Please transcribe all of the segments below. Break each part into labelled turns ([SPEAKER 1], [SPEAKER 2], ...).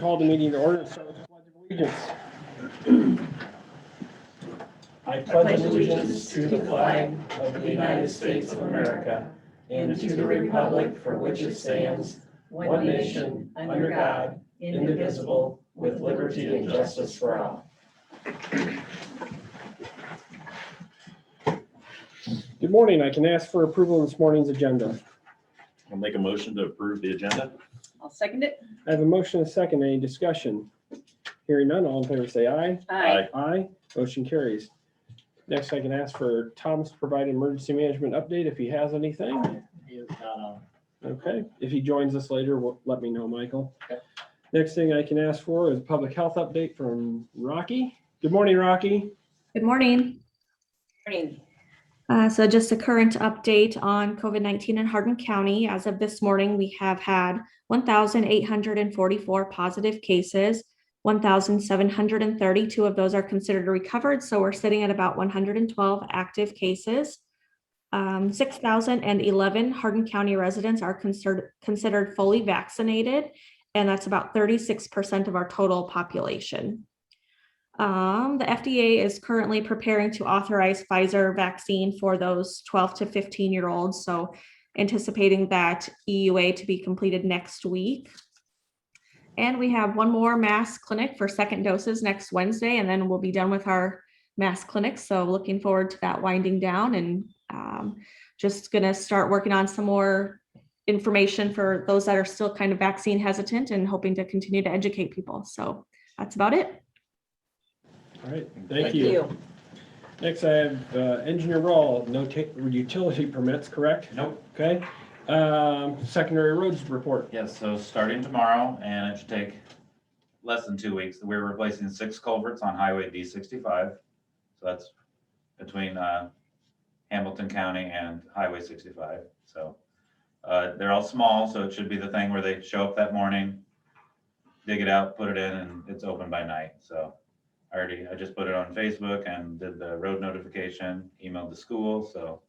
[SPEAKER 1] Call the meeting to order and start with the Pledge of Allegiance. I pledge allegiance to the flag of the United States of America and to the republic for which it stands, one nation, under God, indivisible, with liberty and justice for all. Good morning. I can ask for approval of this morning's agenda.
[SPEAKER 2] I'll make a motion to approve the agenda.
[SPEAKER 3] I'll second it.
[SPEAKER 1] I have a motion and a second. Any discussion? Hearing none, all in favor say aye.
[SPEAKER 2] Aye.
[SPEAKER 1] Aye. Motion carries. Next, I can ask for Thomas to provide an emergency management update if he has anything.
[SPEAKER 2] He is not on.
[SPEAKER 1] Okay. If he joins us later, let me know, Michael.
[SPEAKER 2] Okay.
[SPEAKER 1] Next thing I can ask for is a public health update from Rocky. Good morning, Rocky.
[SPEAKER 4] Good morning.
[SPEAKER 3] Morning.
[SPEAKER 4] So just a current update on COVID-19 in Hardin County. As of this morning, we have had 1,844 positive cases. 1,732 of those are considered recovered. So we're sitting at about 112 active cases. 6,011 Hardin County residents are considered fully vaccinated, and that's about 36% of our total population. The FDA is currently preparing to authorize Pfizer vaccine for those 12 to 15-year-olds. So anticipating that EUA to be completed next week. And we have one more mass clinic for second doses next Wednesday, and then we'll be done with our mass clinics. So looking forward to that winding down, and just gonna start working on some more information for those that are still kind of vaccine hesitant and hoping to continue to educate people. So that's about it.
[SPEAKER 1] All right. Thank you. Next, I have engineer role, no utility permits, correct?
[SPEAKER 2] Nope.
[SPEAKER 1] Okay. Secondary roads report.
[SPEAKER 2] Yes, so starting tomorrow, and it should take less than 2 weeks, we're replacing 6 culverts on Highway D65. So that's between Hamilton County and Highway 65. So they're all small, so it should be the thing where they show up that morning, dig it out, put it in, and it's open by night. So I just put it on Facebook and did the road notification, emailed the school. So,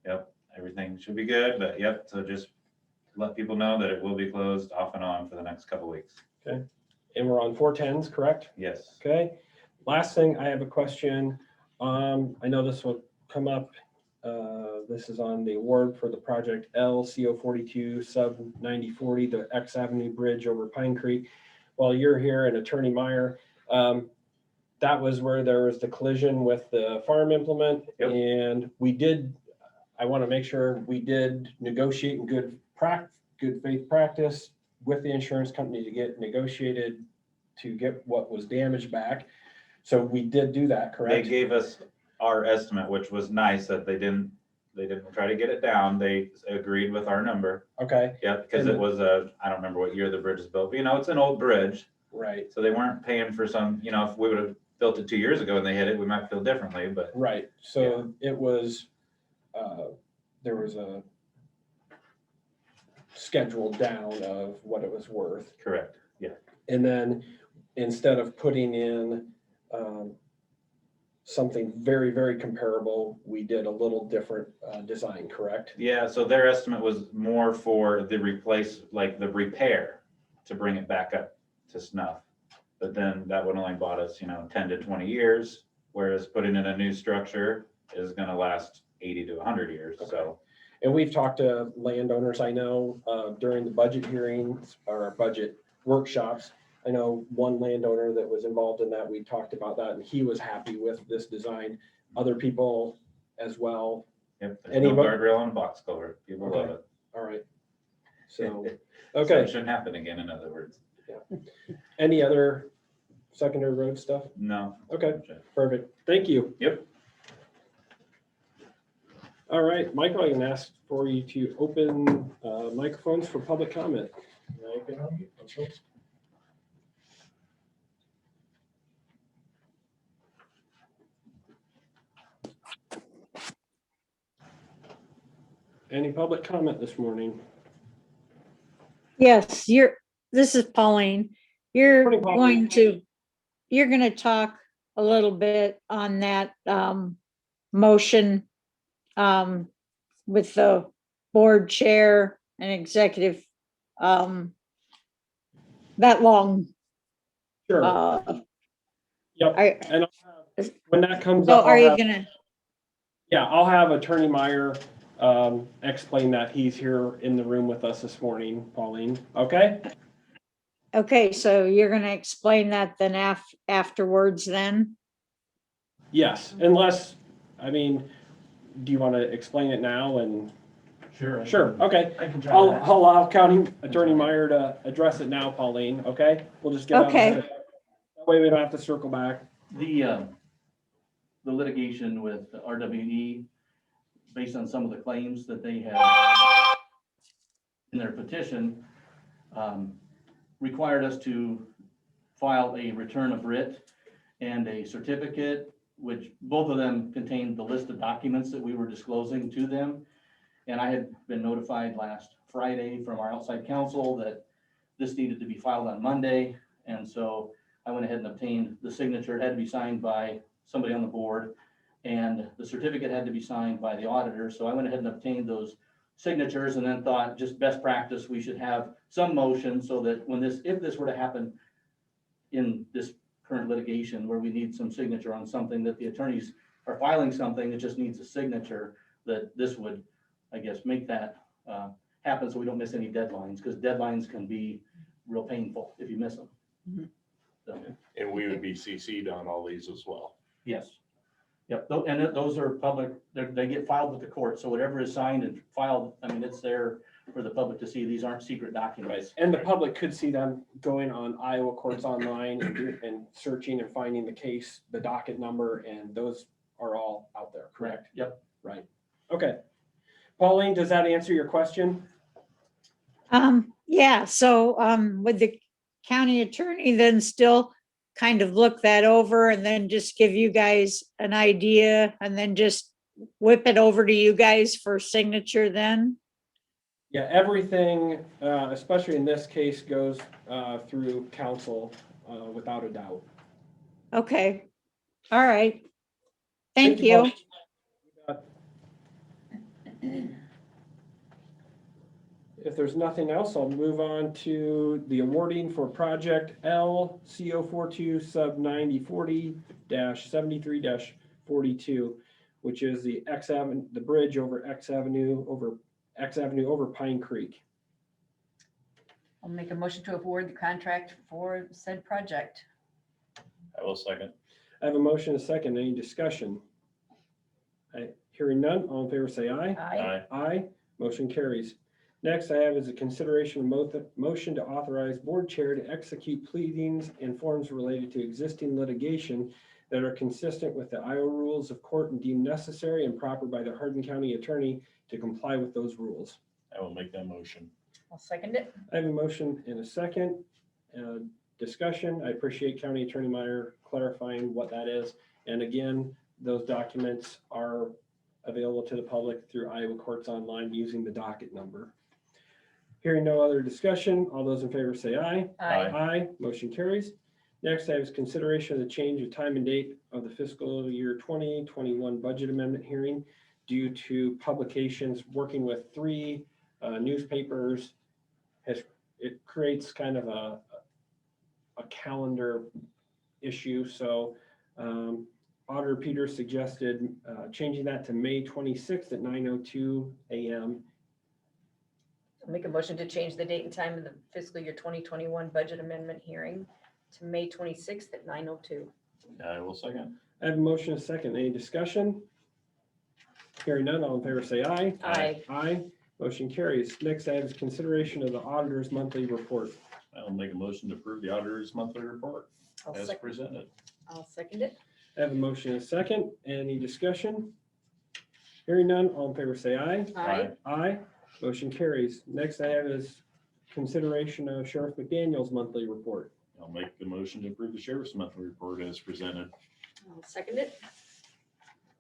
[SPEAKER 2] yep, everything should be good. But yep, so just let people know that it will be closed off and on for the next couple of weeks.
[SPEAKER 1] Okay. And we're on 410s, correct?
[SPEAKER 2] Yes.
[SPEAKER 1] Okay. Last thing, I have a question. I know this will come up. This is on the award for the project LCO42 sub 9040, the X Avenue Bridge over Pine Creek. While you're here and Attorney Meyer, that was where there was the collision with the farm implement.
[SPEAKER 2] Yep.
[SPEAKER 1] And I want to make sure we did negotiate in good faith practice with the insurance company to get negotiated to get what was damaged back. So we did do that, correct?
[SPEAKER 2] They gave us our estimate, which was nice that they didn't try to get it down. They agreed with our number.
[SPEAKER 1] Okay.
[SPEAKER 2] Yeah, because it was I don't remember what year the bridge was built, but it's an old bridge.
[SPEAKER 1] Right.
[SPEAKER 2] So they weren't paying for some, if we would have built it 2 years ago and they hit it, we might feel differently, but.
[SPEAKER 1] Right. So it was, there was a schedule down of what it was worth.
[SPEAKER 2] Correct. Yeah.
[SPEAKER 1] And then instead of putting in something very, very comparable, we did a little different design, correct?
[SPEAKER 2] Yeah, so their estimate was more for the repair to bring it back up to snuff. But then that would only bought us, 10 to 20 years, whereas putting in a new structure is going to last 80 to 100 years.
[SPEAKER 1] Okay.
[SPEAKER 2] So,
[SPEAKER 1] and we've talked to landowners, I know, during the budget hearings or budget workshops. I know one landowner that was involved in that, we talked about that, and he was happy with this design. Other people as well.
[SPEAKER 2] yep, there's no guardrail on box culvert. People
[SPEAKER 1] Okay.
[SPEAKER 2] love it.
[SPEAKER 1] All right. So,
[SPEAKER 2] So
[SPEAKER 1] okay.
[SPEAKER 2] it shouldn't happen again, in other words.
[SPEAKER 1] Yeah. Any other secondary road stuff?
[SPEAKER 2] No.
[SPEAKER 1] Okay, perfect. Thank you.
[SPEAKER 2] Yep.
[SPEAKER 1] All right, Michael, I can ask for you to open microphones for public comment. Any public comment this morning?
[SPEAKER 5] Yes, this is Pauline.
[SPEAKER 1] Morning, Pauline.
[SPEAKER 5] You're going to talk a little bit on that motion with the board chair and executive that long.
[SPEAKER 1] Sure. Yep.
[SPEAKER 5] I,
[SPEAKER 1] And when that comes
[SPEAKER 5] so
[SPEAKER 1] up,
[SPEAKER 5] are you
[SPEAKER 1] I'll
[SPEAKER 5] gonna,
[SPEAKER 1] have Attorney Meyer explain that. He's here in the room with us this morning, Pauline. Okay?
[SPEAKER 5] okay, so you're gonna explain that then afterwards then?
[SPEAKER 1] Yes, unless, I mean, do you want to explain it now? And
[SPEAKER 6] Sure.
[SPEAKER 1] sure, okay.
[SPEAKER 6] I can try
[SPEAKER 1] I'll
[SPEAKER 6] that.
[SPEAKER 1] allow County Attorney Meyer to address it now, Pauline, okay? We'll just get out
[SPEAKER 5] Okay.
[SPEAKER 1] ahead of it. That way we don't have to circle back.
[SPEAKER 6] The litigation with RWE, based on some of the claims that they have in their petition, required us to file a return of writ and a certificate, which both of them contained the list of documents that we were disclosing to them. And I had been notified last Friday from our outside counsel that this needed to be filed on Monday. And so I went ahead and obtained the signature. It had to be signed by somebody on the board, and the certificate had to be signed by the auditor. So I went ahead and obtained those signatures, and then thought, just best practice, we should have some motion so that when this, if this were to happen in this current litigation where we need some signature on something, that the attorneys are filing something that just needs a signature, that this would, I guess, make that happen so we don't miss any deadlines, because deadlines can be real painful if you miss them. So,
[SPEAKER 7] And we would be CC'd on all these as well.
[SPEAKER 6] yes. Yep, and those are public, they get filed with the court, so whatever is signed and filed, I mean, it's there for the public to see. These aren't secret documents.
[SPEAKER 1] And the public could see them going on Iowa Courts Online and searching and finding the case, the docket number, and those are all out there, correct?
[SPEAKER 6] Yep.
[SPEAKER 1] Right. Okay. Pauline, does that answer your question?
[SPEAKER 5] Yeah, so, would the county attorney then still kind of look that over and then just give you guys an idea and then just whip it over to you guys for signature then?
[SPEAKER 1] Yeah, everything, especially in this case, goes through council without a doubt.
[SPEAKER 5] Okay, all right. Thank you.
[SPEAKER 1] Pauline. If there's nothing else, I'll move on to the awarding for project L CO42 sub 9040-73-42, which is the the bridge over X Avenue over Pine Creek.
[SPEAKER 3] I'll make a motion to award the contract for said project.
[SPEAKER 7] I will second.
[SPEAKER 1] I have a motion and a second. Any discussion? Hearing none, all in favor say aye.
[SPEAKER 3] Aye.
[SPEAKER 1] Aye. Motion carries. Next I have is a consideration of motion to authorize board chair to execute pleadings and forms related to existing litigation that are consistent with the Iowa rules of court and deemed necessary and proper by the Hardin County attorney to comply with those rules.
[SPEAKER 7] I will make that motion.
[SPEAKER 3] I'll second it.
[SPEAKER 1] I have a motion and a second. Discussion. I appreciate County Attorney Meyer clarifying what that is. And again, those documents are available to the public through Iowa Courts Online using the docket number. Hearing no other discussion, all those in favor say aye.
[SPEAKER 3] Aye.
[SPEAKER 1] Aye, motion carries. Next, I have consideration of the change of time and date of the fiscal year 2021 budget amendment hearing due to publications. Working with 3 newspapers, it creates kind of a calendar issue. So Auditor Peters suggested changing that to May 26th at 9:02 a.m.
[SPEAKER 3] I'll make a motion to change the date and time of the fiscal year 2021 budget amendment hearing to May 26th at 9:02.
[SPEAKER 7] I will second.
[SPEAKER 1] I have a motion and a second. Any discussion? Hearing none, all in favor say aye.
[SPEAKER 3] Aye.
[SPEAKER 1] Aye. Motion carries. Next, I have consideration of the auditor's monthly report.
[SPEAKER 7] I will make a motion to approve the auditor's monthly report
[SPEAKER 3] I'll
[SPEAKER 7] as
[SPEAKER 3] second.
[SPEAKER 7] presented.
[SPEAKER 3] I'll second it.
[SPEAKER 1] I have a motion and a second. Any discussion? Hearing none, all in favor say aye.
[SPEAKER 3] Aye.
[SPEAKER 1] Aye. Motion carries. Next, I have is consideration of Sheriff McDaniel's monthly report.
[SPEAKER 7] I'll make the motion to approve the sheriff's monthly report as presented.
[SPEAKER 3] I'll second it.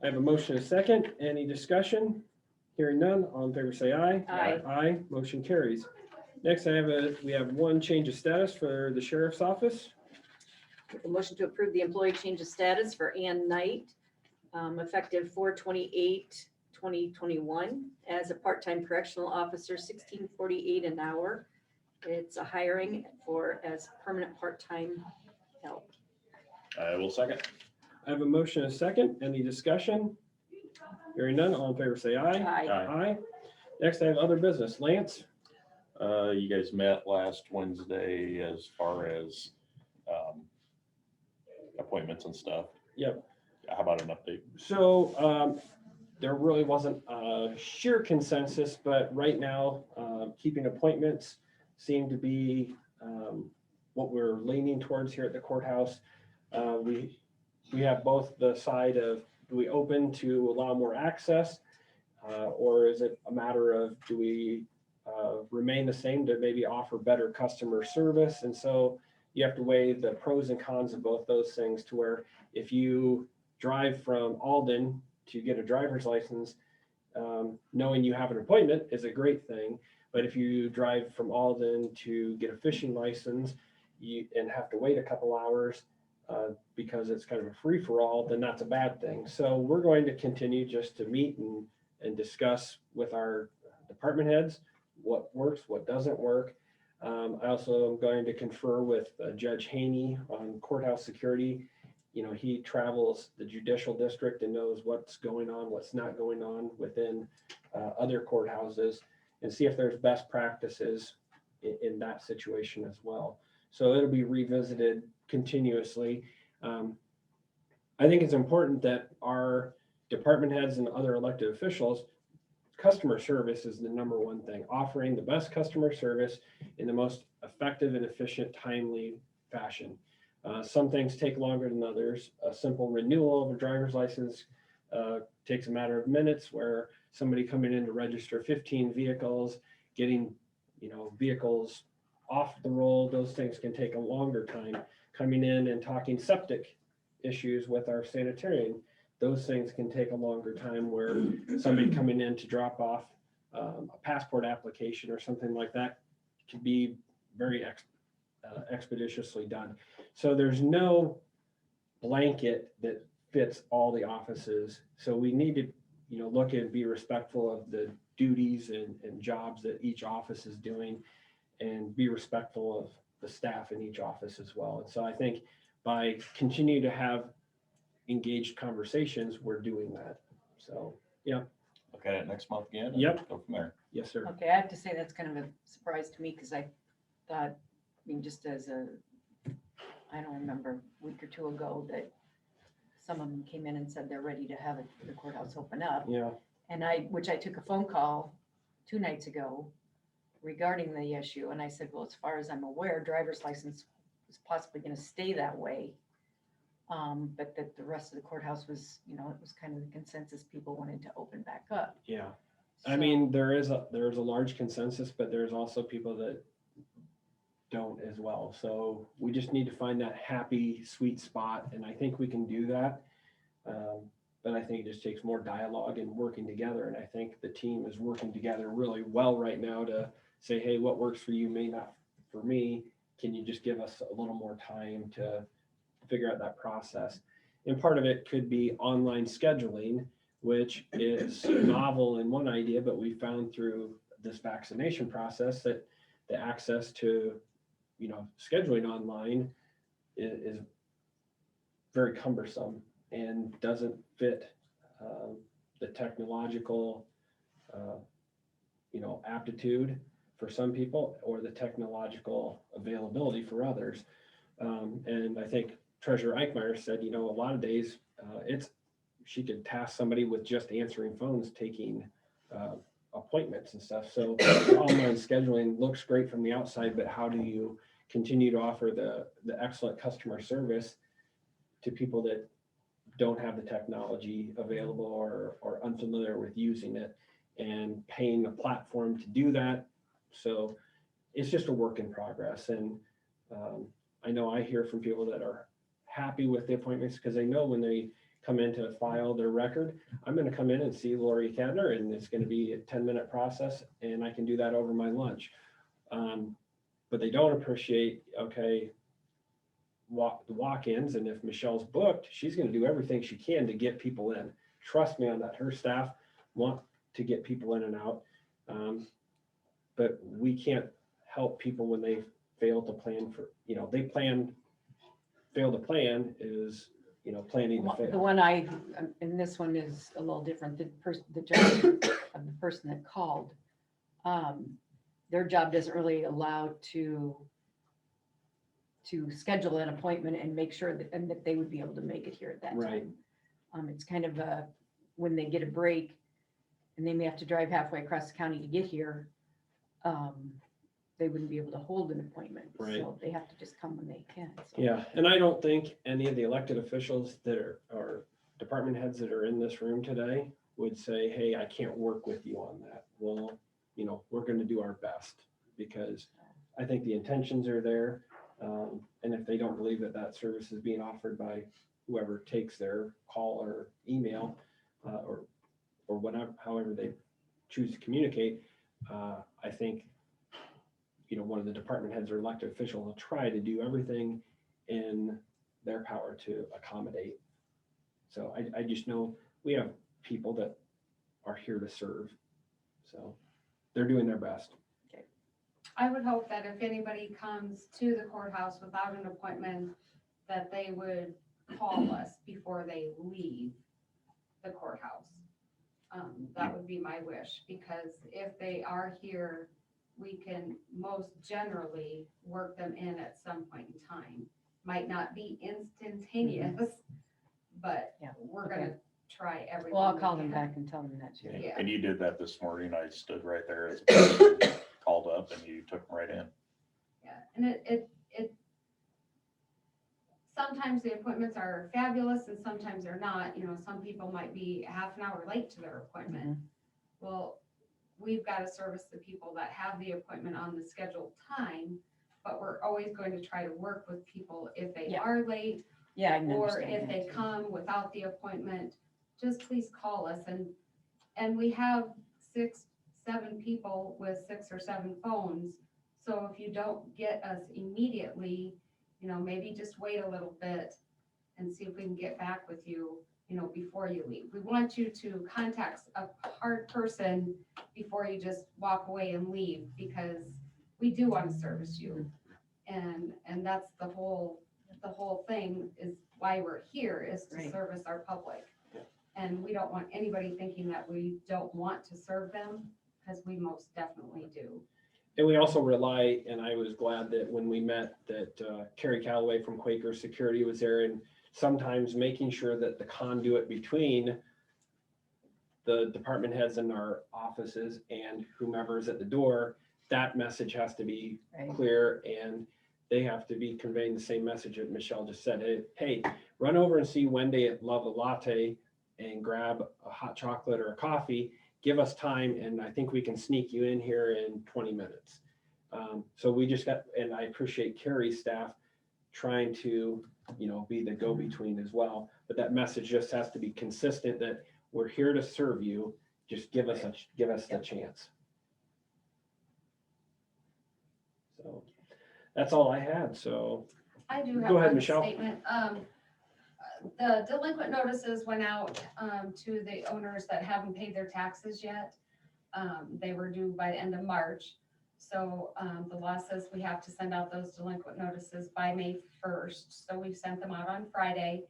[SPEAKER 1] I have a motion and a second. Any discussion? Hearing none, all in favor say aye.
[SPEAKER 3] Aye.
[SPEAKER 1] Aye. Motion carries. Next, we have one change of status for the sheriff's office.
[SPEAKER 3] Make a motion to approve the employee change of status for Ann Knight, effective 4/28/2021 as a part-time correctional officer, $16.48 an hour, It's a hiring for as permanent part-time help.
[SPEAKER 7] I will second.
[SPEAKER 1] I have a motion and a second. Any discussion? Hearing none, all in favor say aye.
[SPEAKER 3] Aye.
[SPEAKER 1] Aye. Next, I have other business. Lance?
[SPEAKER 7] You guys met last Wednesday as far as appointments and stuff.
[SPEAKER 1] Yep.
[SPEAKER 7] How about an update?
[SPEAKER 1] So there really wasn't a sheer consensus, but right now, keeping appointments seem to be what we're leaning towards here at the courthouse. We have both the side of, do we open to allow more access? Or is it a matter of, do we remain the same to maybe offer better customer service? And so you have to weigh the pros and cons of both those things, to where if you drive from Alden to get a driver's license, knowing you have an appointment is a great thing. But if you drive from Alden to get a fishing license and have to wait a couple hours because it's kind of a free for all, then that's a bad thing. So we're going to continue just to meet and discuss with our department heads what works, what doesn't work. I also am going to confer with Judge Haney on courthouse security. You know, he travels the judicial district and knows what's going on, what's not going on within other courthouses, and see if there's best practices in that situation as well. So it'll be revisited continuously. I think it's important that our department heads and other elected officials, customer service is the number one thing, offering the best customer service in the most effective and efficient, timely fashion. Some things take longer than others. A simple renewal of a driver's license takes a matter of minutes, where somebody coming in to register 15 vehicles, getting, vehicles off the roll, those things can take a longer time. Coming in and talking septic issues with our sanitarian, those things can take a longer time, where somebody coming in to drop off a passport application or something like that can be very expeditiously done. So there's no blanket that fits all the offices. So we need to, look and be respectful of the duties and jobs that each office is doing, and be respectful of the staff in each office as well. And so I think by continuing to have engaged conversations, we're doing that. So, yeah.
[SPEAKER 7] Look at it next month again. and
[SPEAKER 1] Yep.
[SPEAKER 7] Go from there.
[SPEAKER 1] Yes, sir.
[SPEAKER 3] Okay, I have to say that's kind of a surprise to me, because I thought, just as I don't remember, a week or two ago, that some of them came in and said they're ready to have the courthouse open up.
[SPEAKER 1] Yeah.
[SPEAKER 3] And which I took a phone call 2 nights ago regarding the issue. And I said, well, as far as I'm aware, driver's license was possibly going to stay that way. But that the rest of the courthouse was, it was kind of the consensus, people wanted to open back up.
[SPEAKER 1] Yeah. I
[SPEAKER 3] So-
[SPEAKER 1] mean, there is a large consensus, but there's also people that don't as well. So we just need to find that happy, sweet spot. And I think we can do that. But I think it just takes more dialogue and working together. And I think the team is working together really well right now to say, hey, what works for you may not for me. Can you just give us a little more time to figure out that process? And part of it could be online scheduling, which is novel in one idea, but we found through this vaccination process that the access to, scheduling online is very cumbersome and doesn't fit the technological, aptitude for some people, or the technological availability for others. And I think Treasurer Eichmeyer said, a lot of days she could task somebody with just answering phones, taking appointments and stuff. So online scheduling looks great from the outside, but how do you continue to offer the excellent customer service to people that don't have the technology available or unfamiliar with using it, and paying a platform to do that? So it's just a work in progress. And I know I hear from people that are happy with the appointments, because they know when they come in to file their record, I'm going to come in and see Lori Kadner, and it's going to be a 10-minute process, and I can do that over my lunch. But they don't appreciate, the walk-ins, and if Michelle's booked, she's going to do everything she can to get people in. Trust me on that. Her staff want to get people in and out. But we can't help people when they fail to plan for, fail to plan is, planning to
[SPEAKER 3] The
[SPEAKER 1] fail.
[SPEAKER 3] one and this one is a little different, the job of the person that called. Their job doesn't really allow to schedule an appointment and make sure that they would be able to make it here at that
[SPEAKER 1] Right.
[SPEAKER 3] time. It's kind of when they get a break and they may have to drive halfway across the county to get here, they wouldn't be able to hold an appointment.
[SPEAKER 1] Right.
[SPEAKER 3] So they have to just come when they can. So.
[SPEAKER 1] Yeah, and I don't think any of the elected officials that are department heads that are in this room today would say, hey, I can't work with you on that. Well, we're going to do our best because I think the intentions are there. And if they don't believe that service is being offered by whoever takes their call or email, or whatever, however they choose to communicate, I think, one of the department heads or elected official will try to do everything in their power to accommodate. So I just know we have people that are here to serve. So they're doing their best.
[SPEAKER 8] I would hope that if anybody comes to the courthouse without an appointment, that they would call us before they leave the courthouse. That would be my wish, because if they are here, we can most generally work them in at some point in time. Might not be instantaneous, but
[SPEAKER 3] Yeah,
[SPEAKER 8] we're gonna try everything.
[SPEAKER 3] Well, I'll
[SPEAKER 8] we
[SPEAKER 3] call them
[SPEAKER 8] can.
[SPEAKER 3] back and tell them that too.
[SPEAKER 8] Yeah.
[SPEAKER 7] And you did that this morning. I stood right there as a person called up and you took them right in.
[SPEAKER 8] Yeah, and it sometimes the appointments are fabulous and sometimes they're not. Some people might be half an hour late to their appointment. Well, we've got to service the people that have the appointment on the scheduled time, but we're always going to try to work with people if they
[SPEAKER 3] Yeah.
[SPEAKER 8] are late,
[SPEAKER 3] Yeah, I can
[SPEAKER 8] or
[SPEAKER 3] understand
[SPEAKER 8] if
[SPEAKER 3] that
[SPEAKER 8] they
[SPEAKER 3] too.
[SPEAKER 8] come without the appointment, just please call us. And we have 6, 7 people with 6 or 7 phones. So if you don't get us immediately, maybe just wait a little bit and see if we can get back with you, before you leave. We want you to contact a hard person before you just walk away and leave, because we do want to service you. And that's the whole thing, is why we're here, is to
[SPEAKER 3] Right.
[SPEAKER 8] service our public.
[SPEAKER 1] Yeah.
[SPEAKER 8] And we don't want anybody thinking that we don't want to serve them, because we most definitely do.
[SPEAKER 1] And we also rely, and I was glad that when we met that Carrie Calloway from Quaker Security was there, and sometimes making sure that the conduit between the department heads in our offices and whomever's at the door, that message has to be
[SPEAKER 3] Right.
[SPEAKER 1] clear, and they have to be conveying the same message that Michelle just said. Hey, run over and see Wendy at Love a Latte and grab a hot chocolate or a coffee. Give us time, and I think we can sneak you in here in 20 minutes. So we just got, and I appreciate Carrie's staff trying to, be the go-between as well. But that message just has to be consistent, that we're here to serve you. Just give us the chance. So that's all I had. So
[SPEAKER 8] I do have
[SPEAKER 1] Go ahead,
[SPEAKER 8] one
[SPEAKER 1] Michelle.
[SPEAKER 8] statement. The delinquent notices went out to the owners that haven't paid their taxes yet. They were due by the end of March. So the law says we have to send out those delinquent notices by May 1st. So we've sent them out on Friday.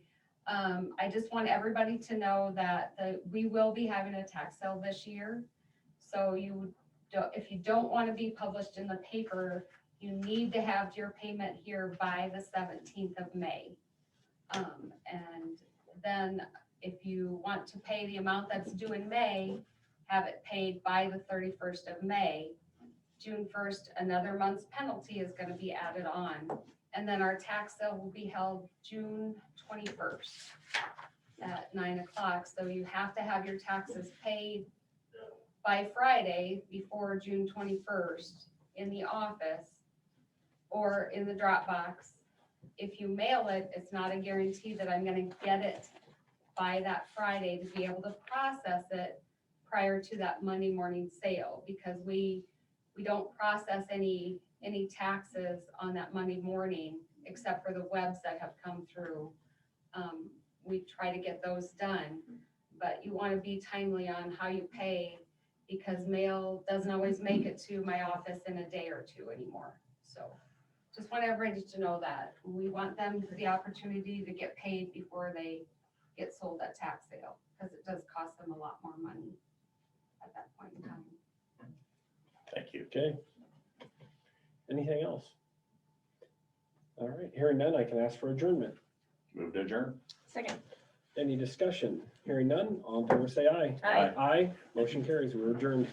[SPEAKER 8] I just want everybody to know that we will be having a tax sale this year. So if you don't want to be published in the paper, you need to have your payment here by the 17th of May. And then if you want to pay the amount that's due in May, have it paid by the 31st of May. June 1st, another month's penalty is going to be added on. And then our tax sale will be held June 21st at 9 o'clock. So you have to have your taxes paid by Friday before June 21st in the office or in the Dropbox. If you mail it, it's not a guarantee that I'm going to get it by that Friday to be able to process it prior to that Monday morning sale, because we don't process any taxes on that Monday morning, except for the webs that have come through. We try to get those done, but you want to be timely on how you pay. because mail doesn't always make it to my office in a day or two anymore. So just want everybody to know that we want them the opportunity to get paid before they get sold at tax sale, because it does cost them a lot more money at that point in time.
[SPEAKER 7] Thank you.
[SPEAKER 1] Okay. Anything else? All right, hearing none, I can ask for adjournment.
[SPEAKER 7] Move to adjourn.
[SPEAKER 3] Second.
[SPEAKER 1] Any discussion? Hearing none, all in favor say aye.
[SPEAKER 3] Aye.
[SPEAKER 1] Aye, motion carries, we're adjourned.